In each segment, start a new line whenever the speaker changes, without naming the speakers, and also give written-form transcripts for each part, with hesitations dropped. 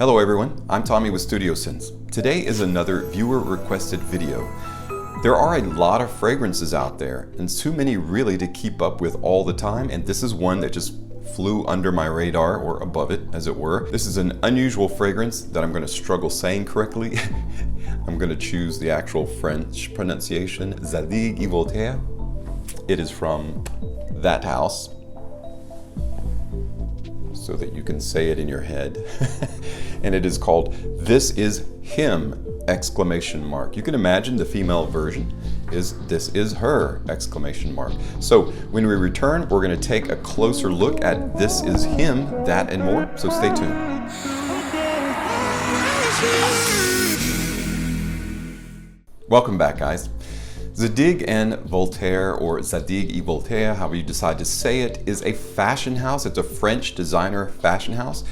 Hello everyone, I'm Tommy with StudioSense. Today is another viewer requested video. There are a lot of fragrances out there and too many really to keep up with all the time, and this is one that just flew under my radar, or above it as it were. This is an unusual fragrance that I'm going to struggle saying correctly. I'm going to choose the actual French pronunciation, Zadig Voltaire. It is from that house, so that you can say it in your head. And it is called This Is Him! Exclamation mark. You can imagine the female version is This Is Her! Exclamation mark. So when we return, we're going to take a closer look at This Is Him, that and more, so stay tuned. Welcome back, guys. Zadig and Voltaire, or Zadig Voltaire, however you decide to say it, is a fashion house. It's a French designer fashion house.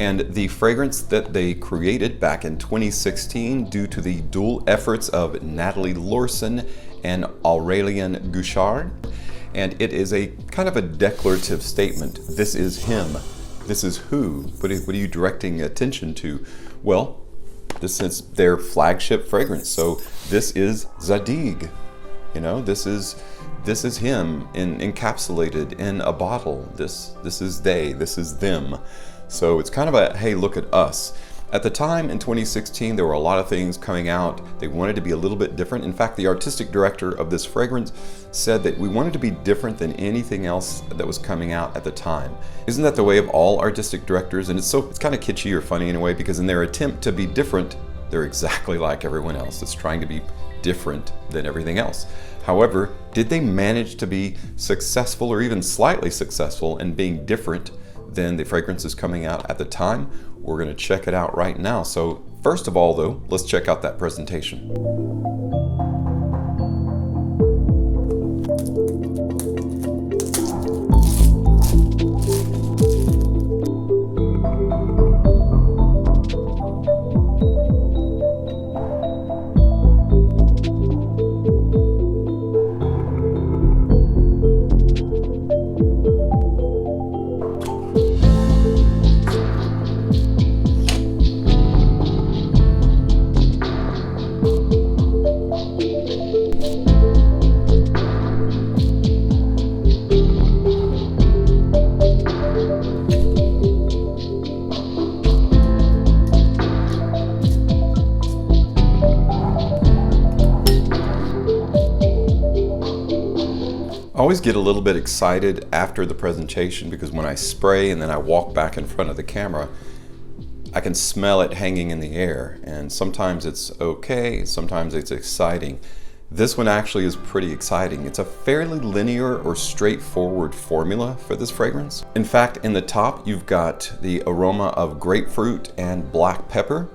And the fragrance that they created back in 2016, due to the dual efforts of Nathalie Lorson and Aurélien Gouchard, and it is a kind of a declarative statement. This is him. This is who. What are you directing attention to? Well, this is their flagship fragrance. So this is Zadig. You know, this is him encapsulated in a bottle. This is they. This is them. So it's kind of a, hey, look at us. At the time in 2016, there were a lot of things coming out. They wanted to be a little bit different. In fact, the artistic director of this fragrance said that we wanted to be different than anything else that was coming out at the time. Isn't that the way of all artistic directors? And it's kind of kitschy or funny in a way, because in their attempt to be different, they're exactly like everyone else that's trying to be different than everything else. However, did they manage to be successful, or even slightly successful, in being different than the fragrances coming out at the time? We're going to check it out right now. So first of all, though, let's check out that presentation. I always get a little bit excited after the presentation, because when I spray and then I walk back in front of the camera, I can smell it hanging in the air, and sometimes it's okay, sometimes it's exciting. This one actually is pretty exciting. It's a fairly linear or straightforward formula for this fragrance. In fact, in the top you've got the aroma of grapefruit and black pepper.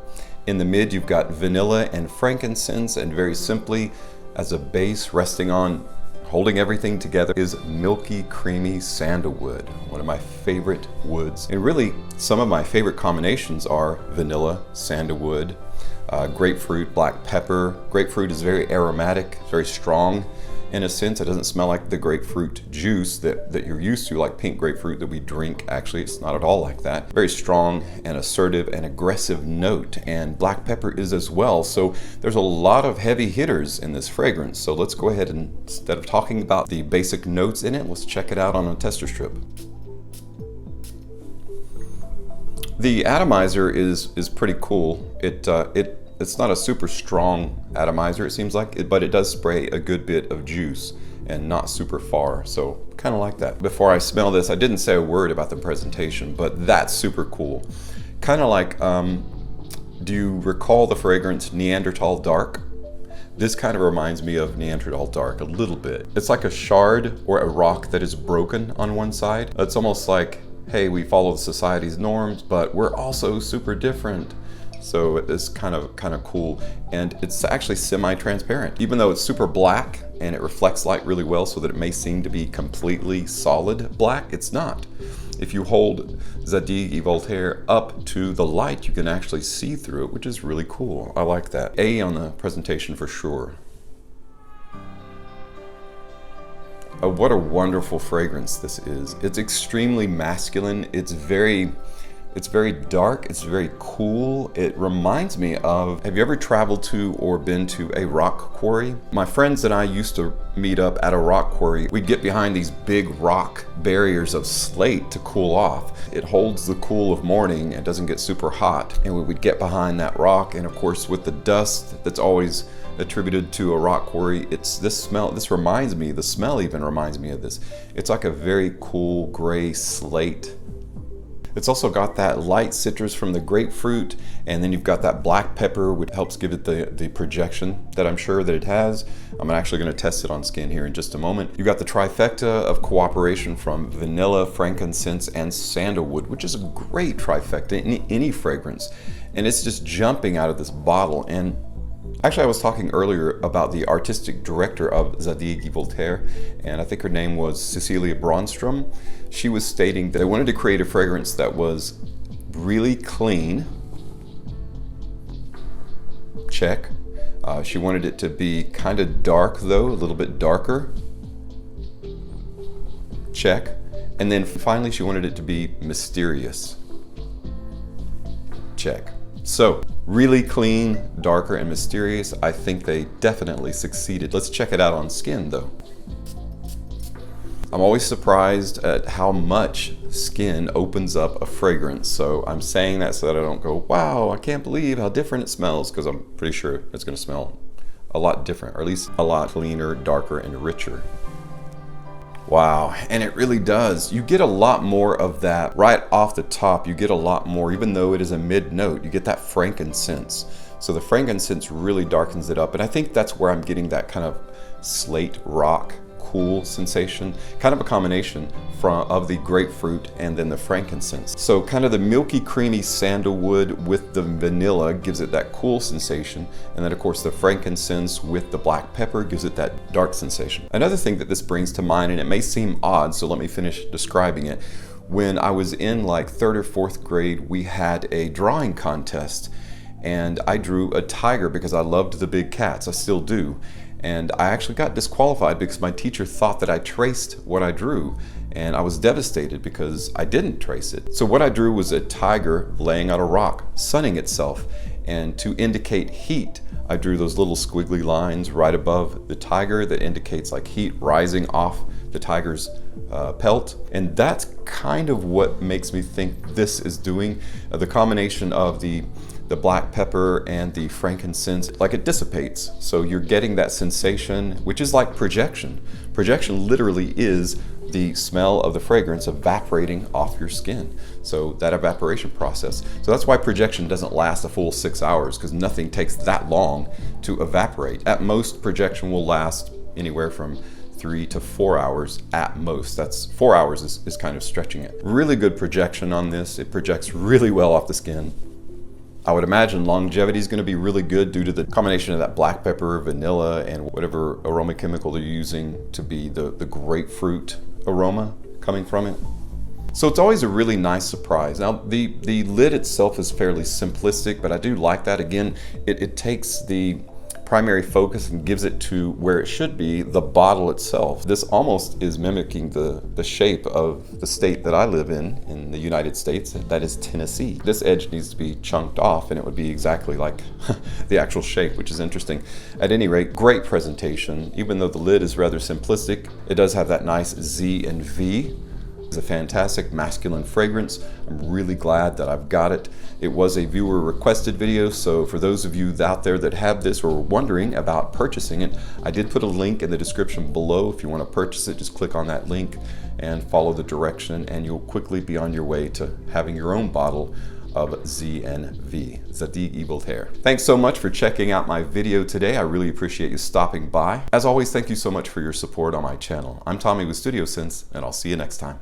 In the mid you've got vanilla and frankincense, and very simply, as a base resting on, holding everything together, is milky, creamy sandalwood, one of my favorite woods. And really, some of my favorite combinations are vanilla, sandalwood, grapefruit, black pepper. Grapefruit is very aromatic, very strong in a sense. It doesn't smell like the grapefruit juice that you're used to, like pink grapefruit that we drink. Actually, it's not at all like that. Very strong and assertive and aggressive note, and black pepper is as well. So there's a lot of heavy hitters in this fragrance. So let's go ahead and, instead of talking about the basic notes in it, let's check it out on a tester strip. The atomizer is pretty cool. It's not a super strong atomizer, it seems like, but it does spray a good bit of juice and not super far, so kind of like that. Before I smell this, I didn't say a word about the presentation, but that's super cool. Kind of like, do you recall the fragrance Neanderthal Dark? This kind of reminds me of Neanderthal Dark a little bit. It's like a shard or a rock that is broken on one side. It's almost like, hey, we follow society's norms, but we're also super different. So it's kind of cool, and it's actually semi-transparent. Even though it's super black and it reflects light really well, so that it may seem to be completely solid black, it's not. If you hold Zadig Voltaire up to the light, you can actually see through it, which is really cool. I like that. A on the presentation for sure. What a wonderful fragrance this is. It's extremely masculine. It's very It's very dark, it's very cool. It reminds me of, have you ever traveled to or been to a rock quarry? My friends and I used to meet up at a rock quarry. We'd get behind these big rock barriers of slate to cool off. It holds the cool of morning and doesn't get super hot. And we would get behind that rock, and of course with the dust that's always attributed to a rock quarry, it's this smell, the smell even reminds me of this. It's like a very cool gray slate. It's also got that light citrus from the grapefruit, and then you've got that black pepper, which helps give it the projection that I'm sure that it has. I'm actually going to test it on skin here in just a moment. You've got the trifecta of cooperation from vanilla, frankincense, and sandalwood, which is a great trifecta in any fragrance. And it's just jumping out of this bottle. And actually, I was talking earlier about the artistic director of Zadig Voltaire, and I think her name was Cecilia Bronstrom. She was stating that they wanted to create a fragrance that was really clean. Check. She wanted it to be kind of dark though, a little bit darker. Check. And then finally she wanted it to be mysterious. Check. So, really clean, darker, and mysterious. I think they definitely succeeded. Let's check it out on skin though. I'm always surprised at how much skin opens up a fragrance. So I'm saying that so that I don't go, wow, I can't believe how different it smells, because I'm pretty sure it's going to smell a lot different, or at least a lot cleaner, darker, and richer. Wow, and it really does. You get a lot more of that right off the top. You get a lot more, even though it is a mid-note, you get that frankincense. So the frankincense really darkens it up, and I think that's where I'm getting that kind of slate rock cool sensation, kind of a combination of the grapefruit and then the frankincense. So kind of the milky creamy sandalwood with the vanilla gives it that cool sensation, and then of course the frankincense with the black pepper gives it that dark sensation. Another thing that this brings to mind, and it may seem odd, so let me finish describing it. When I was in like 3rd or 4th grade, we had a drawing contest, and I drew a tiger because I loved the big cats. I still do. And I actually got disqualified because my teacher thought that I traced what I drew, and I was devastated because I didn't trace it. So what I drew was a tiger laying on a rock, sunning itself, and to indicate heat, I drew those little squiggly lines right above the tiger that indicates like heat rising off the tiger's pelt. And that's kind of what makes me think this is doing. The combination of the black pepper and the frankincense, like it dissipates. So you're getting that sensation, which is like projection. Projection literally is the smell of the fragrance evaporating off your skin. So that evaporation process. So that's why projection doesn't last a full 6 hours, because nothing takes that long to evaporate. At most, projection will last anywhere from 3 to 4 hours at most. That's 4 hours is kind of stretching it. Really good projection on this. It projects really well off the skin. I would imagine longevity is going to be really good due to the combination of that black pepper, vanilla, and whatever aroma chemical they're using to be the grapefruit aroma coming from it. So it's always a really nice surprise. Now the lid itself is fairly simplistic, but I do like that. Again, it takes the primary focus and gives it to where it should be, the bottle itself. This almost is mimicking the shape of the state that I live in the United States, that is Tennessee. This edge needs to be chunked off and it would be exactly like the actual shape, which is interesting. At any rate, great presentation. Even though the lid is rather simplistic, it does have that nice Z and V. It's a fantastic masculine fragrance. I'm really glad that I've got it. It was a viewer requested video, so for those of you out there that have this or wondering about purchasing it, I did put a link in the description below. If you want to purchase it, just click on that link and follow the direction, and you'll quickly be on your way to having your own bottle of ZNV, Zadig Voltaire. Thanks so much for checking out my video today. I really appreciate you stopping by. As always, thank you so much for your support on my channel. I'm Tommy with Studio Sense, and I'll see you next time.